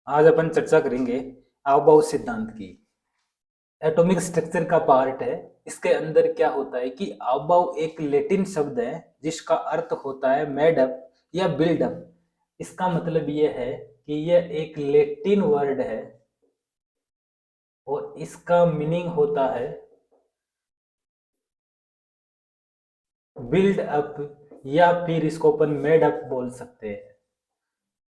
आज अपन चर्चा करेंगे आबॉव सिद्धांत की। एटॉमिक स्ट्रक्चर का पार्ट है। इसके अंदर क्या होता है कि आबॉव एक लैटिन शब्द है जिसका अर्थ होता है मेड अप या बिल्ड अप। इसका मतलब ये है कि यह एक लैटिन वर्ड है और इसका मीनिंग होता है बिल्ड अप, या फिर इसको अपन मेड अप बोल सकते हैं।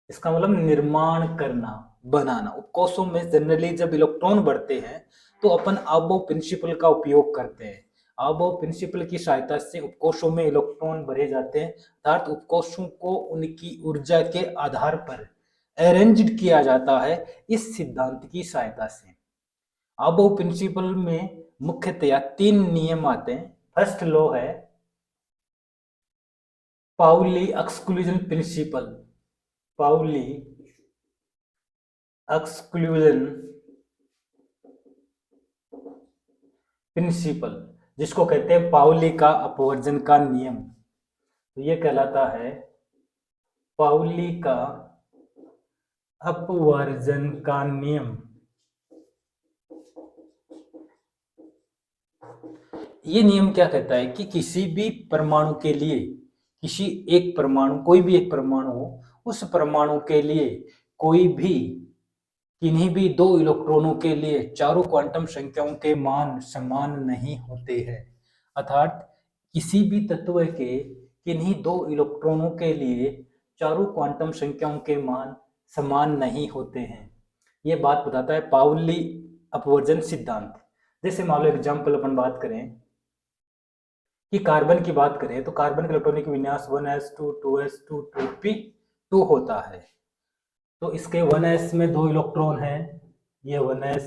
इसका मतलब निर्माण करना, बनाना। उपकोषों में जनरली जब इलेक्ट्रॉन बढ़ते हैं तो अपन आबॉव प्रिंसिपल का उपयोग करते हैं। आबॉव प्रिंसिपल की सहायता से उपकोषों में इलेक्ट्रॉन भरे जाते हैं, अर्थात उपकोषों को उनकी ऊर्जा के आधार पर अरेंज्ड किया जाता है इस सिद्धांत की सहायता से। आबॉव प्रिंसिपल में मुख्यतया 3 नियम आते हैं। फर्स्ट लॉ है Pauli exclusion principle. Pauli exclusion principle, जिसको कहते हैं पाउली का अपवर्जन का नियम। तो ये कहलाता है पाउली का अपवर्जन का नियम। ये नियम क्या कहता है कि किसी भी परमाणु के लिए, किसी एक परमाणु, कोई भी एक परमाणु हो, उस परमाणु के लिए कोई भी किन्हीं भी दो इलेक्ट्रॉनों के लिए चारों क्वांटम संख्याओं के मान समान नहीं होते हैं। अर्थात किसी भी तत्व के किन्हीं दो इलेक्ट्रॉनों के लिए चारों क्वांटम संख्याओं के मान समान नहीं होते हैं। ये बात बताता है पाउली अपवर्जन सिद्धांत। जैसे मान लो एग्जाम्पल अपन बात करें कि कार्बन की बात करें तो कार्बन का इलेक्ट्रॉनिक विन्यास 1s2 2s2 2p2 होता है। तो इसके 1s में दो इलेक्ट्रॉन है, ये 1s।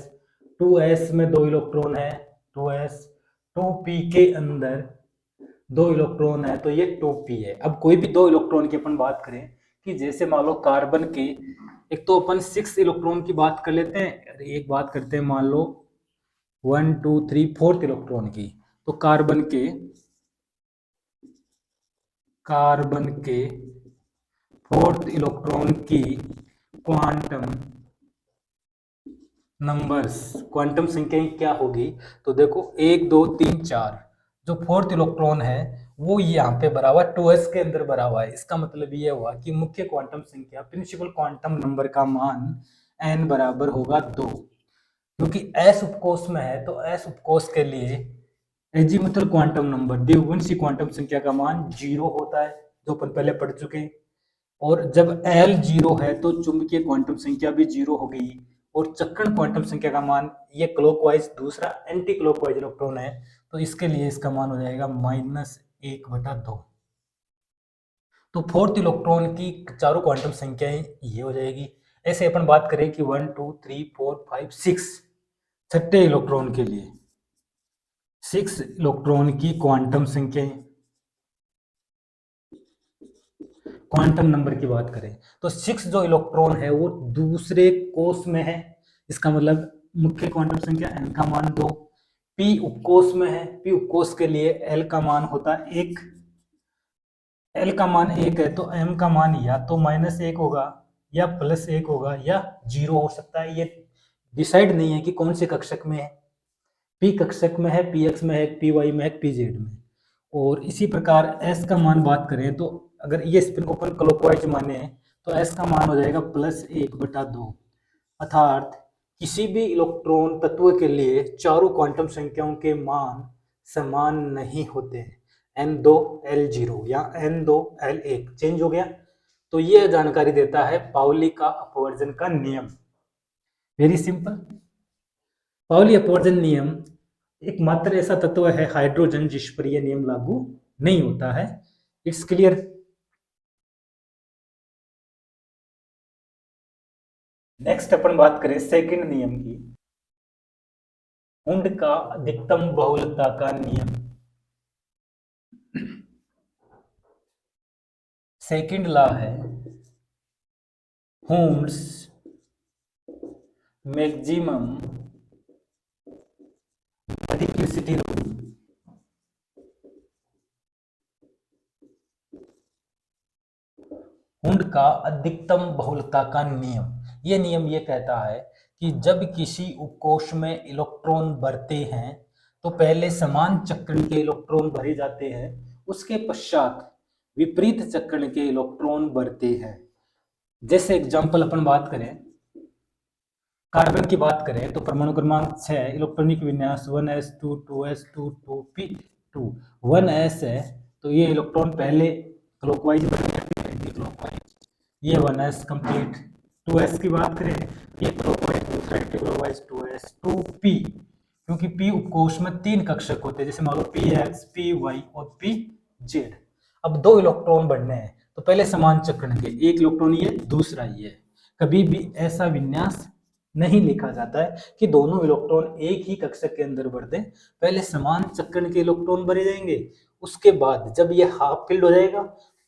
2s में दो इलेक्ट्रॉन है, 2s। 2p के अंदर दो इलेक्ट्रॉन है, तो ये 2p है। अब कोई भी दो इलेक्ट्रॉन की अपन बात करें कि जैसे मान लो कार्बन के, एक तो अपन 6 इलेक्ट्रॉन की बात कर लेते हैं, एक बात करते हैं मान लो 1 2 3 4th इलेक्ट्रॉन की। तो कार्बन के 4th इलेक्ट्रॉन की क्वांटम नंबर्स, क्वांटम संख्या क्या होगी? तो देखो 1 2 3 4, जो 4th इलेक्ट्रॉन है वो यहाँ पे भरा हुआ 2s के अंदर भरा हुआ है। इसका मतलब ये हुआ कि मुख्य क्वांटम संख्या, प्रिंसिपल क्वांटम नंबर का मान n बराबर होगा 2। क्योंकि s उपकोष में है तो s उपकोष के लिए एजीमुथल क्वांटम नंबर, द्विवंशी क्वांटम संख्या का मान 0 होता है, जो अपन पहले पढ़ चुके हैं। और जब L 0 है तो चुंबकीय क्वांटम संख्या भी 0 हो गई। और चक्रण क्वांटम संख्या का मान, ये क्लॉकवाइज, दूसरा एंटी क्लॉकवाइज इलेक्ट्रॉन है, तो इसके लिए इसका मान हो जाएगा -1/2। तो 4th इलेक्ट्रॉन की चारों क्वांटम संख्याएं ये हो जाएगी। ऐसे अपन बात करें कि 1 2 3 4 5 6, छठे इलेक्ट्रॉन के लिए 6 इलेक्ट्रॉन की क्वांटम संख्याएं, क्वांटम नंबर की बात करें तो 6 जो इलेक्ट्रॉन है वो दूसरे कोष में है। इसका मतलब मुख्य क्वांटम संख्या n का मान 2। p उपकोष में है, p उपकोष के लिए l का मान होता है 1। l का मान 1 है तो m का मान या तो -1 होगा या +1 होगा या 0 हो सकता है। ये डिसाइड नहीं है कि कौन से कक्षक में है। p कक्षक में है, px में है, py में है, pz में। और इसी प्रकार s का मान बात करें तो अगर ये स्पिन को अपन क्लॉकवाइज माने तो s का मान हो जाएगा +1/2। अर्थात किसी भी इलेक्ट्रॉन तत्व के लिए चारों क्वांटम संख्याओं के मान समान नहीं होते हैं। n2 l0 या n2 l1 चेंज हो गया। तो यह जानकारी देता है पाउली का अपवर्जन का नियम। Very simple. पाउली अपवर्जन नियम एकमात्र ऐसा तत्व है हाइड्रोजन जिस पर यह नियम लागू नहीं होता है। It's clear. नेक्स्ट अपन बात करें सेकंड नियम की, हुंड का अधिकतम बहुलकता का नियम। सेकंड लॉ है Hund's maximum multiplicity rule. Hund का अधिकतम बहुलकता का नियम, ये नियम ये कहता है कि जब किसी उपकोष में इलेक्ट्रॉन भरते हैं तो पहले समान चक्रण के इलेक्ट्रॉन भरे जाते हैं, उसके पश्चात विपरीत चक्रण के इलेक्ट्रॉन भरते हैं। जैसे एग्जांपल अपन बात करें, कार्बन की बात करें तो परमाणु क्रमांक 6, इलेक्ट्रॉनिक विन्यास 1s2 2s2 2p2 1s है, तो ये इलेक्ट्रॉन पहले क्लॉकवाइज ये 1s कंप्लीट। 2s की बात करें, ये क्लॉकवाइज दूसरा एंटी क्लॉकवाइज 2s 2p, क्योंकि p उपकोष में 3 कक्षक होते हैं, जैसे मान लो px py और pz। अब 2 इलेक्ट्रॉन बढ़ने हैं तो पहले समान चक्रण के, एक इलेक्ट्रॉन ये दूसरा ये। कभी भी ऐसा विन्यास नहीं लिखा जाता है कि दोनों इलेक्ट्रॉन एक ही कक्षक के अंदर भर दें, पहले समान चक्रण के इलेक्ट्रॉन भरे जाएंगे, उसके बाद जब ये हाफ फिल्ड हो जाएगा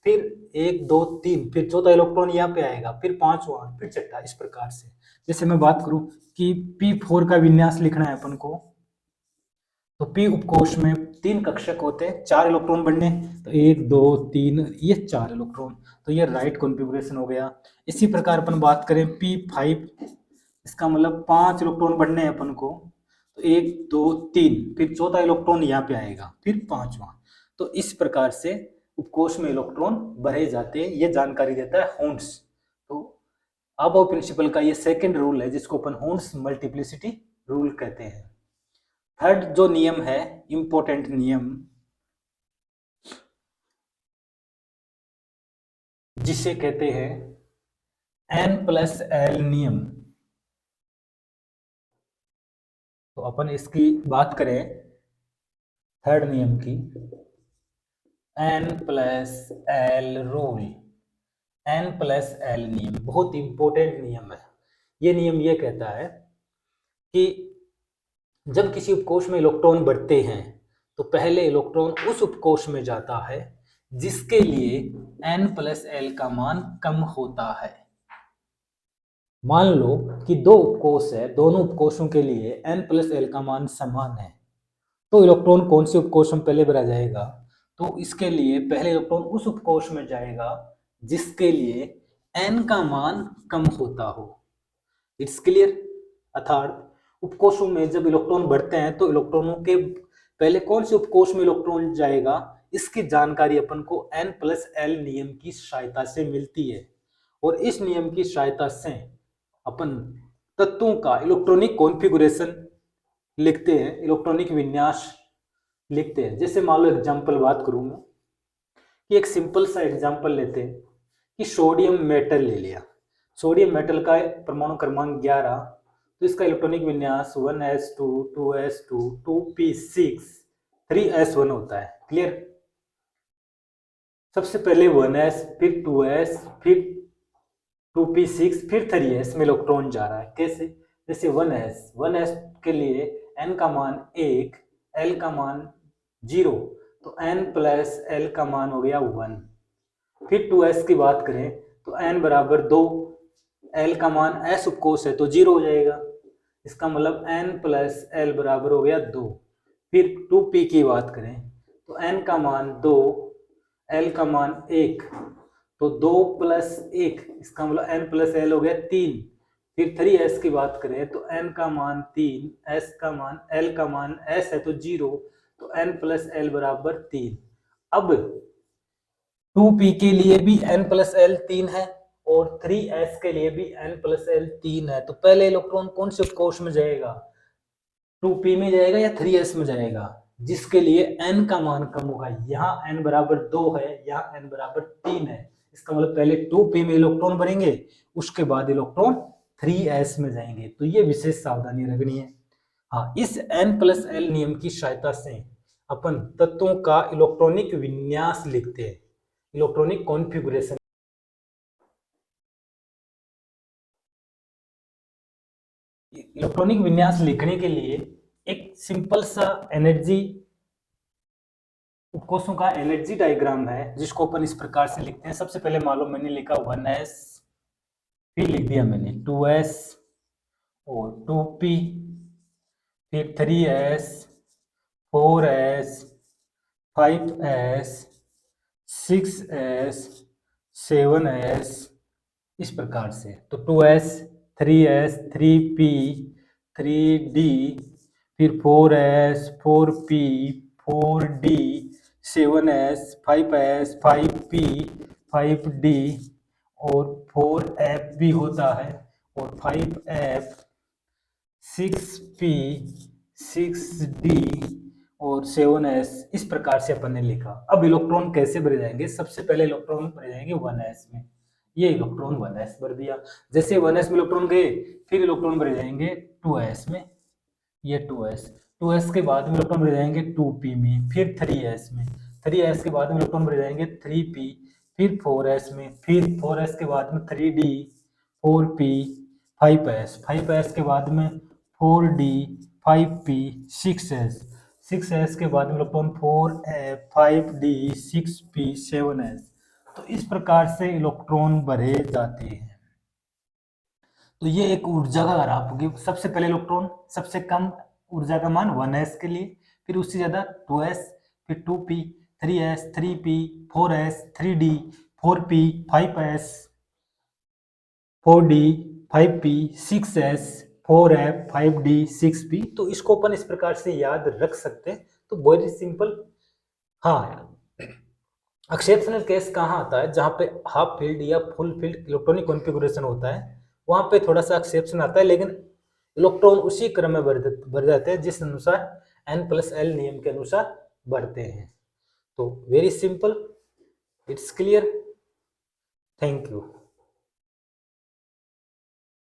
फिर 1 2 3, फिर चौथा इलेक्ट्रॉन यहाँ पे आएगा, फिर पांचवा, फिर छठा, इस प्रकार से। जैसे मैं बात करूं कि P4 का विन्यास लिखना है अपन को, तो P उपकोष में 3 कक्षक होते हैं, 4 इलेक्ट्रॉन बनने, तो 1 2 3 ये 4 इलेक्ट्रॉन, तो ये राइट कॉन्फ़िगरेशन हो गया। इसी प्रकार अपन बात करें P5, इसका मतलब 5 इलेक्ट्रॉन बनने हैं अपन को, तो 1 2 3, फिर चौथा इलेक्ट्रॉन यहाँ पे आएगा, फिर पांचवा। तो इस प्रकार से उपकोष में इलेक्ट्रॉन भरे जाते हैं, ये जानकारी देता है हॉर्न्स। तो अबव प्रिंसिपल का ये सेकंड रूल है, जिसको अपन हॉर्न्स मल्टीप्लिसिटी रूल कहते हैं। थर्ड जो नियम है, इंपॉर्टेंट नियम, जिसे कहते हैं N+L नियम। तो अपन इसकी बात करें थर्ड नियम की, N+L रूल, N+L नियम बहुत इंपॉर्टेंट नियम है। ये नियम ये कहता है कि जब किसी उपकोष में इलेक्ट्रॉन बढ़ते हैं तो पहले इलेक्ट्रॉन उस उपकोष में जाता है जिसके लिए N+L का मान कम होता है। मान लो कि 2 उपकोष है, दोनों उपकोषों के लिए N+L का मान समान है, तो इलेक्ट्रॉन कौन से उपकोष में पहले भरा जाएगा? तो इसके लिए पहले इलेक्ट्रॉन उस उपकोष में जाएगा जिसके लिए N का मान कम होता हो। It's clear. अर्थात उपकोषों में जब इलेक्ट्रॉन बढ़ते हैं तो इलेक्ट्रॉनों के पहले कौन से उपकोष में इलेक्ट्रॉन जाएगा, इसकी जानकारी अपन को N+L नियम की सहायता से मिलती है। और इस नियम की सहायता से अपन तत्वों का इलेक्ट्रॉनिक कॉन्फ़िगरेशन लिखते हैं, इलेक्ट्रॉनिक विन्यास लिखते हैं। जैसे मान लो एग्जांपल बात करूं मैं, कि एक सिंपल सा एग्जांपल लेते हैं कि सोडियम मेटल ले लिया। सोडियम मेटल का परमाणु क्रमांक 11, तो इसका इलेक्ट्रॉनिक विन्यास 1s2 2s2 2p6 3s1 होता है। क्लियर। सबसे पहले 1s, फिर 2s, फिर 2p6, फिर 3s में इलेक्ट्रॉन जा रहा है। कैसे? जैसे 1s के लिए n का मान 1, l का मान 0, तो N+L का मान हो गया 1। फिर 2s की बात करें तो n बराबर 2, l का मान s उपकोष है तो 0 हो जाएगा, इसका मतलब N+L बराबर हो गया 2। फिर 2p की बात करें तो n का मान 2, l का मान 1, तो 2 + 1, इसका मतलब N+L हो गया 3। फिर 3s की बात करें तो n का मान 3, s का मान l का मान s है तो 0, तो N+L बराबर 3। अब 2p के लिए भी N+L 3 है और 3s के लिए भी N+L 3 है, तो पहले इलेक्ट्रॉन कौन से उपकोष में जाएगा? 2p में जाएगा या 3s में जाएगा? जिसके लिए n का मान कम होगा। यहाँ n बराबर 2 है, यहाँ n बराबर 3 है, इसका मतलब पहले 2p में इलेक्ट्रॉन भरेंगे, उसके बाद इलेक्ट्रॉन 3s में जाएंगे। तो ये विशेष सावधानी रखनी है। हाँ, इस N+L नियम की सहायता से अपन तत्वों का इलेक्ट्रॉनिक विन्यास लिखते हैं, इलेक्ट्रॉनिक कॉन्फ़िगरेशन। इलेक्ट्रॉनिक विन्यास लिखने के लिए एक सिंपल सा एनर्जी, उपकोषों का एनर्जी डायग्राम है, जिसको अपन इस प्रकार से लिखते हैं। सबसे पहले मान लो मैंने लिखा 1s, फिर लिख दिया मैंने 2s और 2p, फिर 3s, 4s, 5s, 6s, 7s, इस प्रकार से। तो 2s 3s 3p 3d, फिर 4s 4p 4d, 7s 5s 5p 5d, और 4f भी होता है, और 5f 6p 6d और 7s। इस प्रकार से अपन ने लिखा। अब इलेक्ट्रॉन कैसे भरे जाएंगे? सबसे पहले इलेक्ट्रॉन भरे जाएंगे 1s में। ये इलेक्ट्रॉन 1s भर दिया। जैसे 1s में इलेक्ट्रॉन गए, फिर इलेक्ट्रॉन भरे जाएंगे 2s में, ये 2s। 2s के बाद में इलेक्ट्रॉन भरे जाएंगे 2p में, फिर 3s में। 3s के बाद में इलेक्ट्रॉन भरे जाएंगे 3p, फिर 4s में, फिर 4s के बाद में 3d 4p 5s, 5s के बाद में 4d 5p 6s, 6s के बाद में electron 4f 5d 6p 7s। तो इस प्रकार से इलेक्ट्रॉन भरे जाते हैं। तो ये एक ऊर्जा का ग्राफ होगी। सबसे पहले इलेक्ट्रॉन सबसे कम ऊर्जा का मान 1s के लिए, फिर उससे ज्यादा 2s, फिर 2p 3s 3p 4s 3d 4p 5s 4d 5p 6s 4f 5d 6p। तो इसको अपन इस प्रकार से याद रख सकते हैं। तो वेरी सिंपल। हाँ, एक्सेप्शनल केस कहाँ आता है? जहाँ पे हाफ फील्ड या फुल फील्ड इलेक्ट्रॉनिक कॉन्फ़िगरेशन होता है, वहाँ पे थोड़ा सा एक्सेप्शन आता है, लेकिन इलेक्ट्रॉन उसी क्रम में भर जाते हैं जिस अनुसार n+l नियम के अनुसार बढ़ते हैं। तो very simple, it's clear. Thank you.